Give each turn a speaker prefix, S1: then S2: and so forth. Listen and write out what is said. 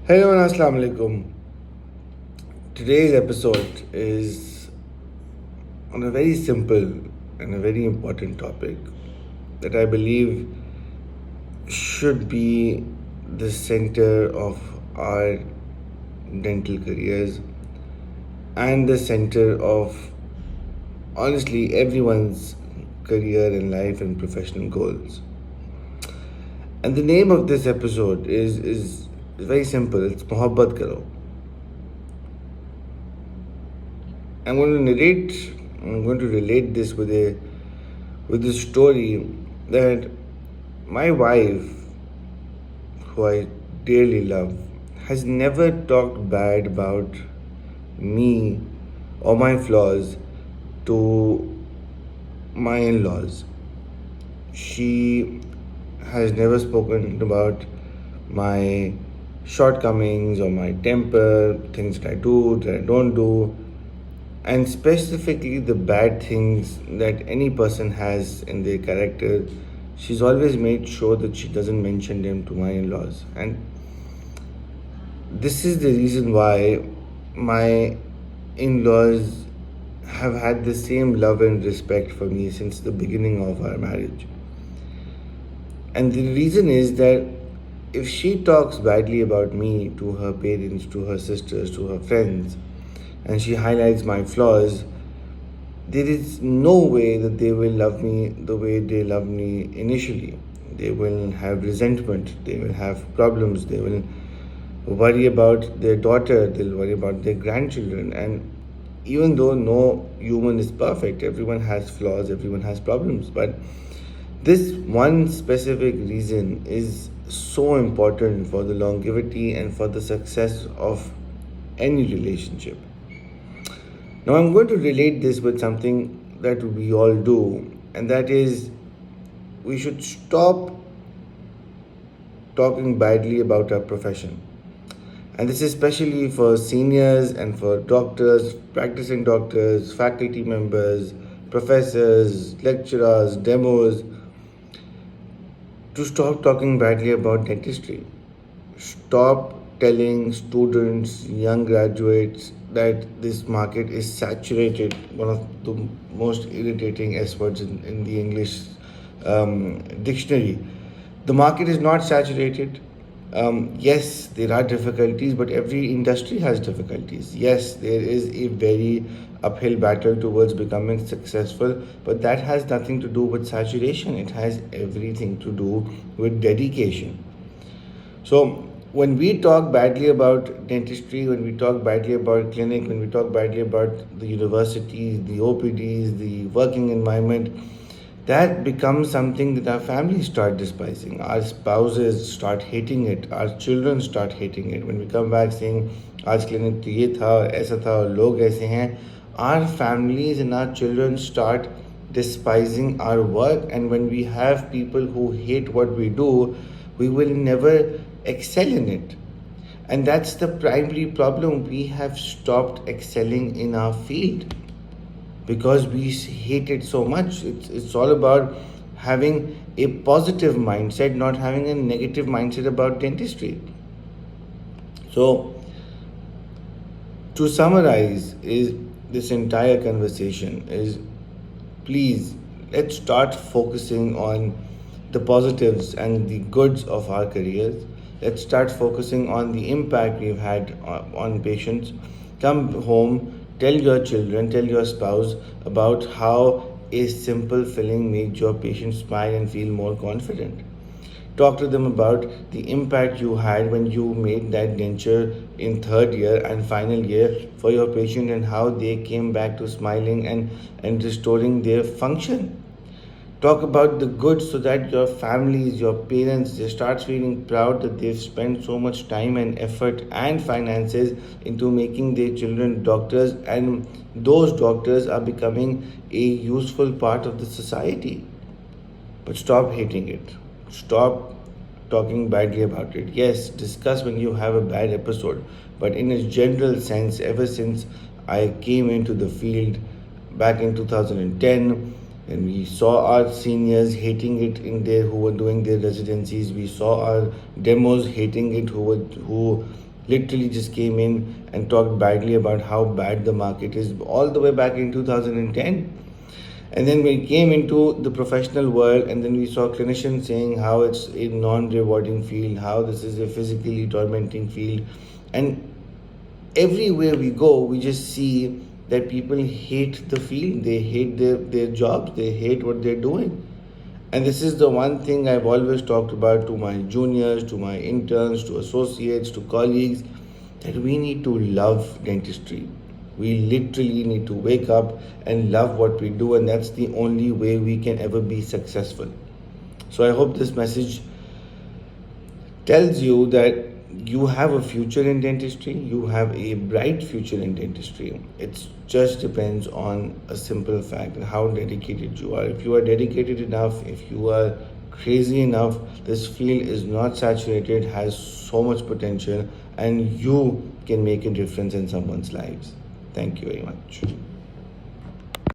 S1: Hello and Assalamu alaikum. Today's episode is on a very simple and a very important topic that I believe should be the center of our dental careers and the center of honestly everyone's career and life and professional goals. And the name of this episode is very simple. It's Muhabbat Karo. I'm going to narrate. I'm going to relate this with a story that my wife, who I dearly love, has never talked bad about me or my flaws to my in-laws. She has never spoken about my shortcomings or my temper, things that I do, that I don't do, and specifically the bad things that any person has in their character. She's always made sure that she doesn't mention them to my in-laws, and this is the reason why my in-laws have had the same love and respect for me since the beginning of our marriage. And the reason is that if she talks badly about me to her parents, to her sisters, to her friends, and she highlights my flaws, there is no way that they will love me the way they loved me initially. They will have resentment, they will have problems, they will worry about their daughter, they'll worry about their grandchildren. And even though no human is perfect, everyone has flaws, everyone has problems. But this one specific reason is so important for the longevity and for the success of any relationship. Now, I'm going to relate this with something that we all do, and that is we should stop talking badly about our profession. And this is especially for seniors and for doctors, practicing doctors, faculty members, professors, lecturers, demos, to stop talking badly about dentistry. Stop telling students, young graduates, that this market is saturated. One of the most irritating S words in the English dictionary. The market is not saturated. Yes, there are difficulties, but every industry has difficulties. Yes, there is a very uphill battle towards becoming successful, but that has nothing to do with saturation. It has everything to do with dedication. So, when we talk badly about dentistry, when we talk badly about clinic, when we talk badly about the universities, the OPDs, the working environment, that becomes something that our families start despising. Our spouses start hating it. Our children start hating it. When we come back saying, "आज clinic तो ये था, ऐसा था, लोग ऐसे हैं," our families and our children start despising our work. And when we have people who hate what we do, we will never excel in it. And that's the primary problem. We have stopped excelling in our field because we hate it so much. It's all about having a positive mindset, not having a negative mindset about dentistry. So, to summarize, is this entire conversation is, please, let's start focusing on the positives and the goods of our careers. Let's start focusing on the impact we've had on patients. Come home, tell your children, tell your spouse about how a simple filling makes your patient smile and feel more confident. Talk to them about the impact you had when you made that denture in third year and final year for your patient, and how they came back to smiling and restoring their function. Talk about the good so that your families, your parents, they start feeling proud that they've spent so much time and effort and finances into making their children doctors, and those doctors are becoming a useful part of the society. But stop hating it. Stop talking badly about it. Yes, discuss when you have a bad episode, but in a general sense, ever since I came into the field back in 2010, and we saw our seniors hating it in there who were doing their residencies. We saw our demos hating it who literally just came in and talked badly about how bad the market is all the way back in 2010. And then we came into the professional world, and then we saw clinicians saying how it's a non-rewarding field, how this is a physically tormenting field. And everywhere we go, we just see that people hate the field, they hate their jobs, they hate what they're doing. And this is the one thing I've always talked about to my juniors, to my interns, to associates, to colleagues, that we need to love dentistry. We literally need to wake up and love what we do, and that's the only way we can ever be successful. So I hope this message tells you that you have a future in dentistry, you have a bright future in dentistry. It just depends on a simple fact, how dedicated you are. If you are dedicated enough, if you are crazy enough, this field is not saturated, has so much potential, and you can make a difference in someone's lives. Thank you very much.